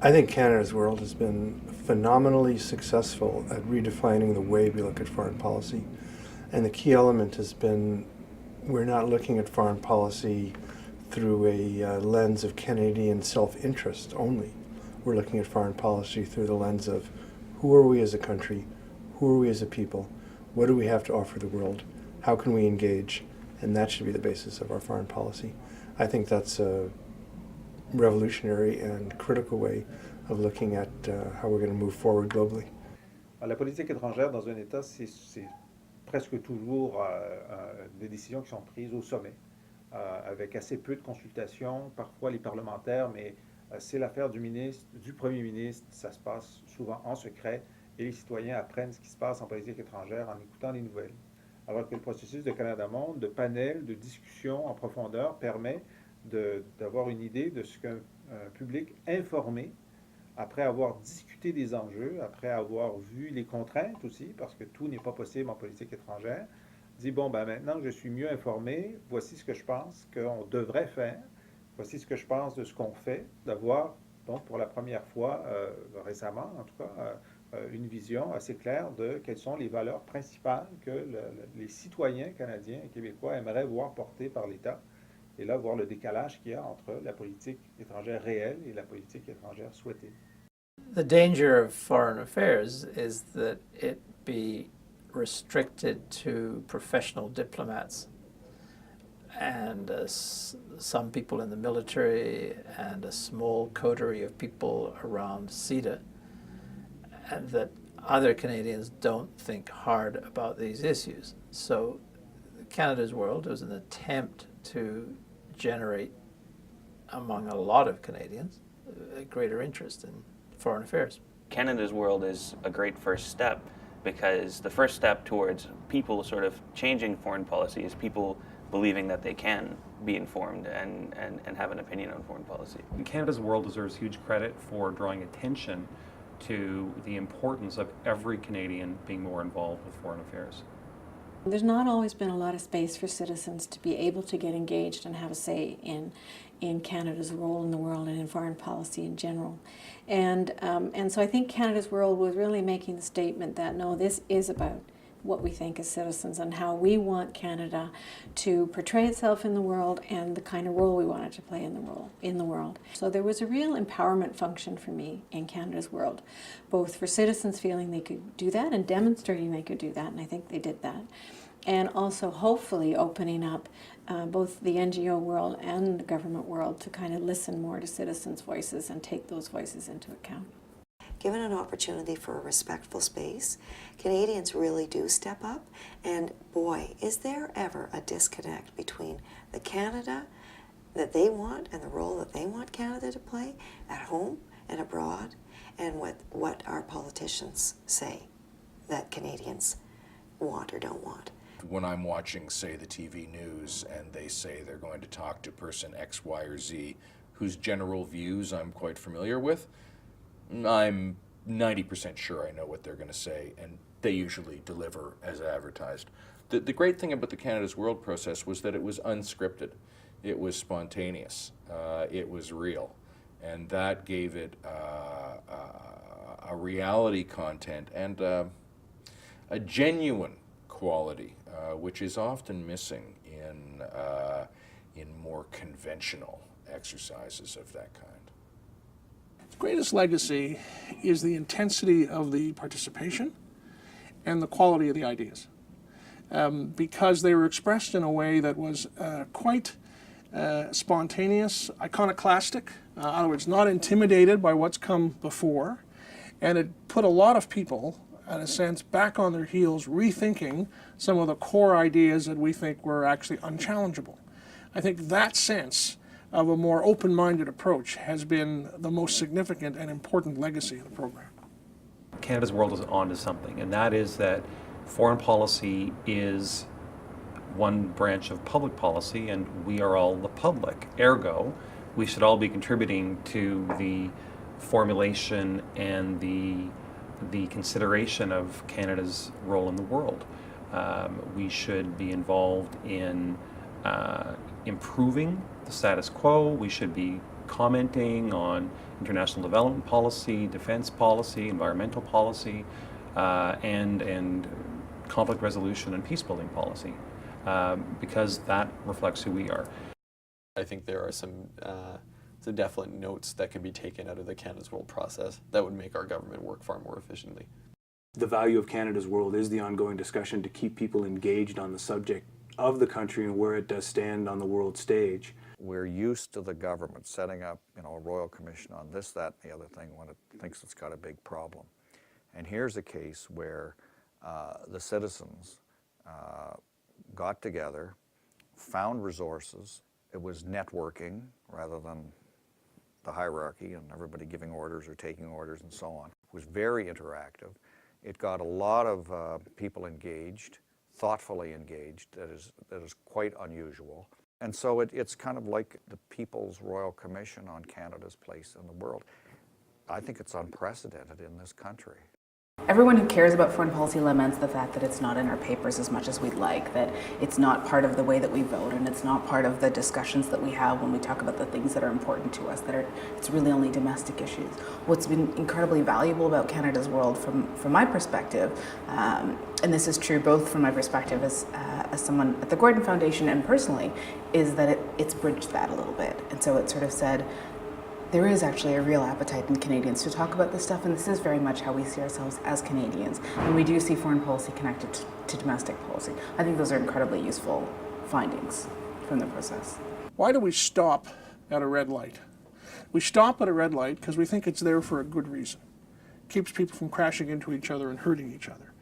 I think Canada's world has been phenomenally successful at redefining the way we look at foreign policy. And the key element has been we're not looking at foreign policy through a lens of Canadian self-interest only. We're looking at foreign policy through the lens of who are we as a country, who are we as a people, what do we have to offer the world, how can we engage, and that should be the basis of our foreign policy. I think that's a revolutionary and critical way of looking at how we're going to move forward globally. La politique étrangère dans un État, c'est presque toujours des décisions qui sont prises au sommet, avec assez peu de consultation, parfois les parlementaires, mais c'est l'affaire du ministre, du premier ministre, ça se passe souvent en secret, et les citoyens apprennent ce qui se passe en politique étrangère en écoutant les nouvelles. Alors que le processus de Canada Monde, de panel, de discussion en profondeur, permet d'avoir une idée de ce qu'un public informé, après avoir discuté des enjeux, après avoir vu les contraintes aussi, parce que tout n'est pas possible en politique étrangère, dit, bon, ben maintenant que je suis mieux informé, voici ce que je pense qu'on devrait faire, voici ce que je pense de ce qu'on fait, d'avoir, donc pour la première fois récemment, en tout cas, une vision assez claire de quelles sont les valeurs principales que les citoyens canadiens et québécois aimeraient voir portées par l'État. Et là, voir le décalage qu'il y a entre la politique étrangère réelle et la politique étrangère souhaitée. The danger of foreign affairs is that it be restricted to professional diplomats and some people in the military and a small coterie of people around CETA, and that other Canadians don't think hard about these issues. So Canada's World was an attempt to generate among a lot of Canadians a greater interest in foreign affairs. Canada's World is a great first step because the first step towards people sort of changing foreign policy is people believing that they can be informed and have an opinion on foreign policy. Canada's World deserves huge credit for drawing attention to the importance of every Canadian being more involved with foreign affairs. There's not always been a lot of space for citizens to be able to get engaged and have a say in Canada's role in the world and in foreign policy in general. And so I think Canada's World was really making the statement that, no, this is about what we think as citizens and how we want Canada to portray itself in the world and the kind of role we want it to play in the world. So there was a real empowerment function for me in Canada's World, both for citizens feeling they could do that and demonstrating they could do that, and I think they did that, and also hopefully opening up both the NGO world and the government world to kind of listen more to citizens' voices and take those voices into account. Given an opportunity for a respectful space, Canadians really do step up. And boy, is there ever a disconnect between the Canada that they want and the role that they want Canada to play at home and abroad, and what our politicians say that Canadians want or don't want. When I'm watching, say, the TV news and they say they're going to talk to person X, Y, or Z, whose general views I'm quite familiar with, I'm 90% sure I know what they're going to say, and they usually deliver as advertised. The great thing about the Canada's World process was that it was unscripted. It was spontaneous. It was real. And that gave it a reality content and a genuine quality, which is often missing in more conventional exercises of that kind. Greatest legacy is the intensity of the participation and the quality of the ideas, because they were expressed in a way that was quite spontaneous, iconoclastic, in other words, not intimidated by what's come before, and it put a lot of people, in a sense, back on their heels, rethinking some of the core ideas that we think were actually unchallengeable. I think that sense of a more open-minded approach has been the most significant and important legacy of the program. Canada's World is onto something, and that is that foreign policy is one branch of public policy, and we are all the public. Ergo, we should all be contributing to the formulation and the consideration of Canada's role in the world. We should be involved in improving the status quo. We should be commenting on international development policy, defense policy, environmental policy, and conflict resolution and peace building policy, because that reflects who we are. I think there are some definite notes that can be taken out of the Canada's World process that would make our government work far more efficiently. The value of Canada's World is the ongoing discussion to keep people engaged on the subject of the country and where it does stand on the world stage. We're used to the government setting up, a Royal Commission on this, that, and the other thing when it thinks it's got a big problem. And here's a case where the citizens got together, found resources. It was networking rather than the hierarchy and everybody giving orders or taking orders and so on. It was very interactive. It got a lot of people engaged, thoughtfully engaged. That is quite unusual. And so it's kind of like the People's Royal Commission on Canada's place in the world. I think it's unprecedented in this country. Everyone who cares about foreign policy laments the fact that it's not in our papers as much as we'd like, that it's not part of the way that we vote, and it's not part of the discussions that we have when we talk about the things that are important to us, it's really only domestic issues. What's been incredibly valuable about Canada's World from my perspective, and this is true both from my perspective as someone at the Gordon Foundation and personally, is that it's bridged that a little bit. And so it sort of said, there is actually a real appetite in Canadians to talk about this stuff, and this is very much how we see ourselves as Canadians. And we do see foreign policy connected to domestic policy. I think those are incredibly useful findings from the process. Why do we stop at a red light? We stop at a red light because we think it's there for a good reason. It keeps people from crashing into each other and hurting each other.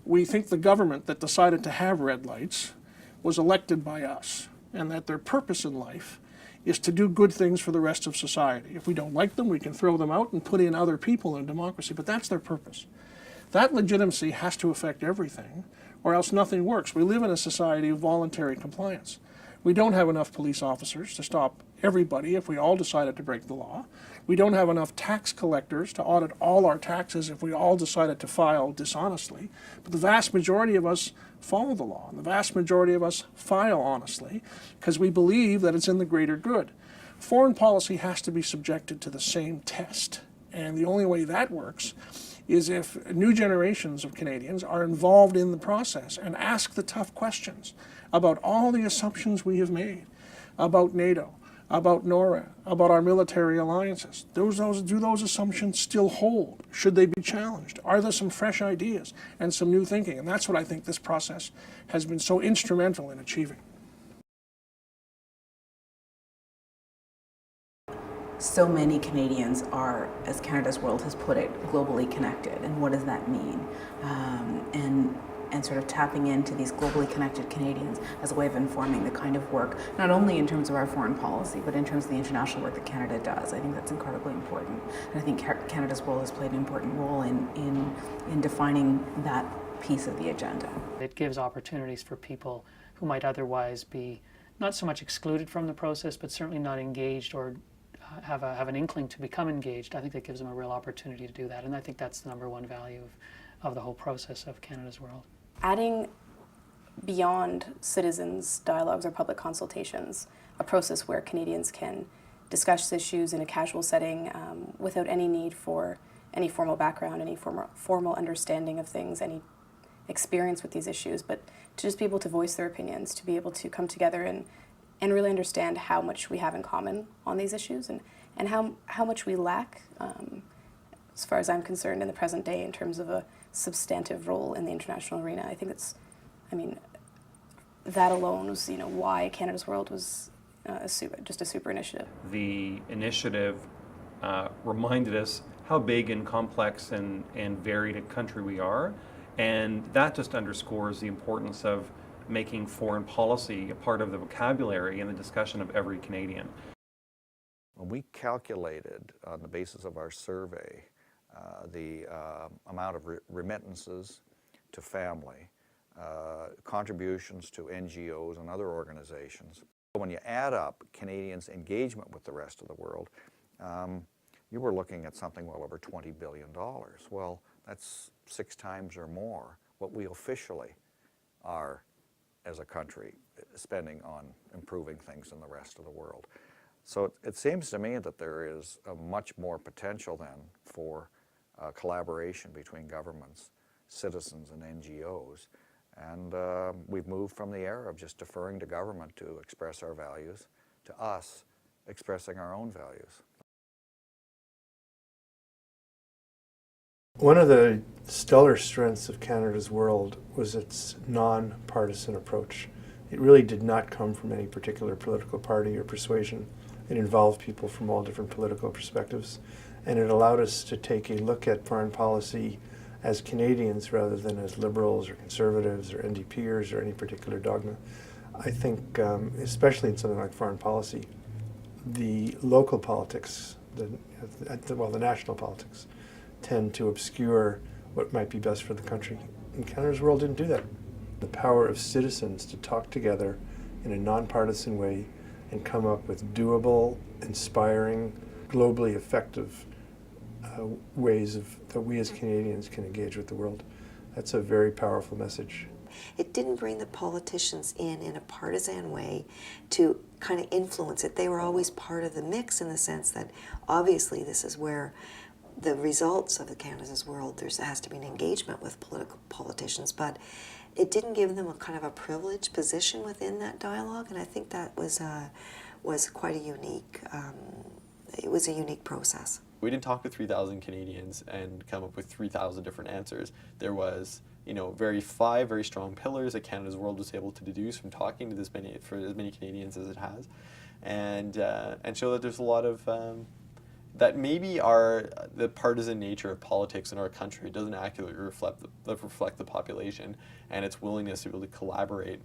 We think the government that decided to have red lights was elected by us, and that their purpose in life is to do good things for the rest of society. If we don't like them, we can throw them out and put in other people in democracy, but that's their purpose. That legitimacy has to affect everything, or else nothing works. We live in a society of voluntary compliance. We don't have enough police officers to stop everybody if we all decided to break the law. We don't have enough tax collectors to audit all our taxes if we all decided to file dishonestly. But the vast majority of us follow the law, and the vast majority of us file honestly because we believe that it's in the greater good. Foreign policy has to be subjected to the same test, and the only way that works is if new generations of Canadians are involved in the process and ask the tough questions about all the assumptions we have made about NATO, about NORAD, about our military alliances. Do those assumptions still hold? Should they be challenged? Are there some fresh ideas and some new thinking? And that's what I think this process has been so instrumental in achieving. So many Canadians are, as Canada's World has put it, globally connected. And what does that mean? And sort of tapping into these globally connected Canadians as a way of informing the kind of work, not only in terms of our foreign policy, but in terms of the international work that Canada does. I think that's incredibly important. And I think Canada's World has played an important role in defining that piece of the agenda. It gives opportunities for people who might otherwise be not so much excluded from the process, but certainly not engaged or have an inkling to become engaged. I think that gives them a real opportunity to do that. And I think that's the number one value of the whole process of Canada's World. Adding beyond citizens' dialogues or public consultations, a process where Canadians can discuss issues in a casual setting without any need for any formal background, any formal understanding of things, any experience with these issues, but to just be able to voice their opinions, to be able to come together and really understand how much we have in common on these issues and how much we lack, as far as I'm concerned, in the present day in terms of a substantive role in the international arena. I think that alone was, why Canada's World was just a super initiative. The initiative reminded us how big and complex and varied a country we are, and that just underscores the importance of making foreign policy a part of the vocabulary and the discussion of every Canadian. When we calculated on the basis of our survey the amount of remittances to family, contributions to NGOs and other organizations, when you add up Canadians' engagement with the rest of the world, you were looking at something well over $20 billion. Well, that's 6 times or more what we officially are as a country spending on improving things in the rest of the world. So it seems to me that there is a much more potential then for collaboration between governments, citizens, and NGOs. And we've moved from the era of just deferring to government to express our values to us expressing our own values. One of the stellar strengths of Canada's World was its non-partisan approach. It really did not come from any particular political party or persuasion. It involved people from all different political perspectives, and it allowed us to take a look at foreign policy as Canadians rather than as liberals or conservatives or NDPers or any particular dogma. I think, especially in something like foreign policy, the local politics, the national politics, tend to obscure what might be best for the country. And Canada's World didn't do that. The power of citizens to talk together in a nonpartisan way and come up with doable, inspiring, globally effective ways that we as Canadians can engage with the world. That's a very powerful message. It didn't bring the politicians in a partisan way to kind of influence it. They were always part of the mix in the sense that obviously this is where the results of the Canada's World, there has to be an engagement with politicians, but it didn't give them a kind of a privileged position within that dialogue, and I think that was quite a unique, it was a unique process. We didn't talk to 3,000 Canadians and come up with 3,000 different answers. There was, five very strong pillars that Canada's World was able to deduce from talking to as many Canadians as it has, and show that there's a lot of that maybe the partisan nature of politics in our country doesn't accurately reflect the population and its willingness to really collaborate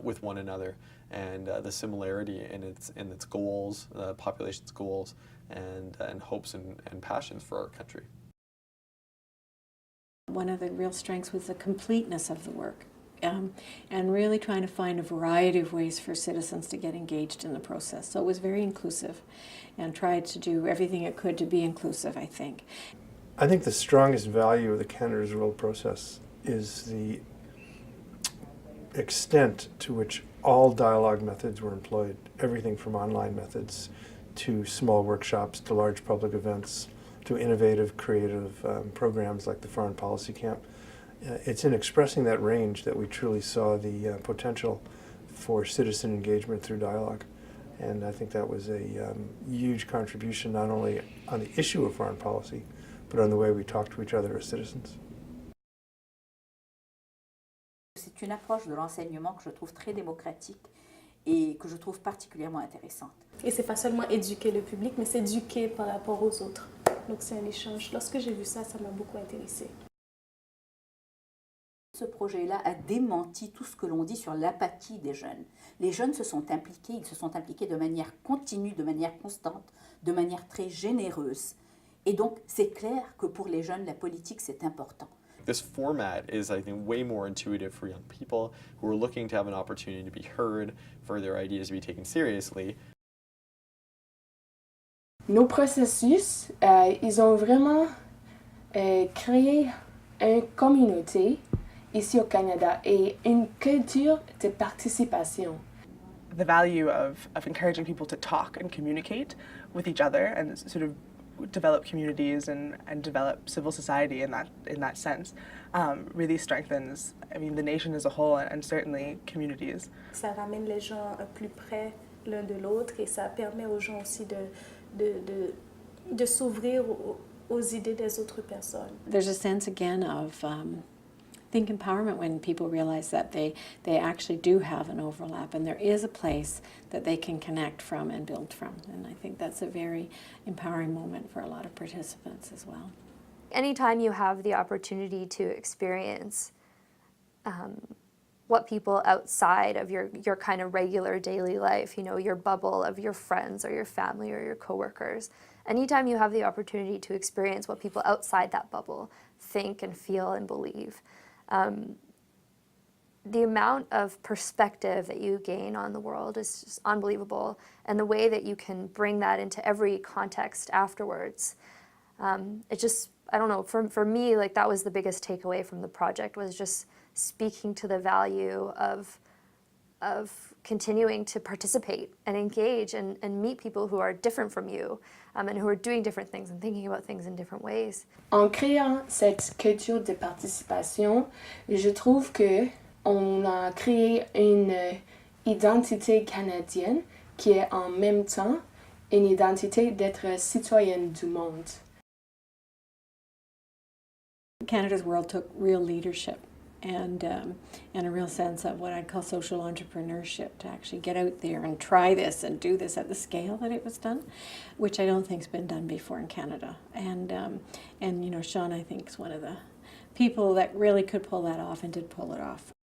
with one another, and the similarity in its goals, the population's goals, and hopes and passions for our country. One of the real strengths was the completeness of the work, and really trying to find a variety of ways for citizens to get engaged in the process. So it was very inclusive and tried to do everything it could to be inclusive, I think. I think the strongest value of the Canada's World process is the extent to which all dialogue methods were employed, everything from online methods to small workshops to large public events to innovative, creative programs like the Foreign Policy Camp. It's in expressing that range that we truly saw the potential for citizen engagement through dialogue. And I think that was a huge contribution not only on the issue of foreign policy, but on the way we talk to each other as citizens. C'est une approche de l'enseignement que je trouve très démocratique et que je trouve particulièrement intéressante. Et c'est pas seulement éduquer le public, mais s'éduquer par rapport aux autres. Donc c'est un échange. Lorsque j'ai vu ça, ça m'a beaucoup intéressée. Ce projet-là a démenti tout ce que l'on dit sur l'apathie des jeunes. Les jeunes se sont impliqués, ils se sont impliqués de manière continue, de manière constante, de manière très généreuse. Et donc, c'est clair que pour les jeunes, la politique, c'est important. This format is, I think, way more intuitive for young people who are looking to have an opportunity to be heard, for their ideas to be taken seriously. Nos processus, ils ont vraiment créé une communauté ici au Canada et une culture de participation. The value of encouraging people to talk and communicate with each other and sort of develop communities and develop civil society in that sense really strengthens, the nation as a whole and certainly communities. Ça ramène les gens plus près l'un de l'autre et ça permet aux gens aussi de s'ouvrir aux idées des autres personnes. There's a sense again of I think empowerment when people realize that they actually do have an overlap and there is a place that they can connect from and build from. And I think that's a very empowering moment for a lot of participants as well. Anytime you have the opportunity to experience what people outside of your kind of regular daily life, your bubble of your friends or your family or your coworkers, anytime you have the opportunity to experience what people outside that bubble think and feel and believe, the amount of perspective that you gain on the world is just unbelievable, and the way that you can bring that into every context afterwards. It just, I don't know, for me, like that was the biggest takeaway from the project, was just speaking to the value of continuing to participate and engage and meet people who are different from you and who are doing different things and thinking about things in different ways. En créant cette culture de participation, je trouve que on a créé une identité canadienne qui est en même temps une identité d'être citoyenne du monde. Canada's World took real leadership and a real sense of what I'd call social entrepreneurship, to actually get out there and try this and do this at the scale that it was done, which I don't think's been done before in Canada. And you know, Sean, I think, is one of the people that really could pull that off and did pull it off.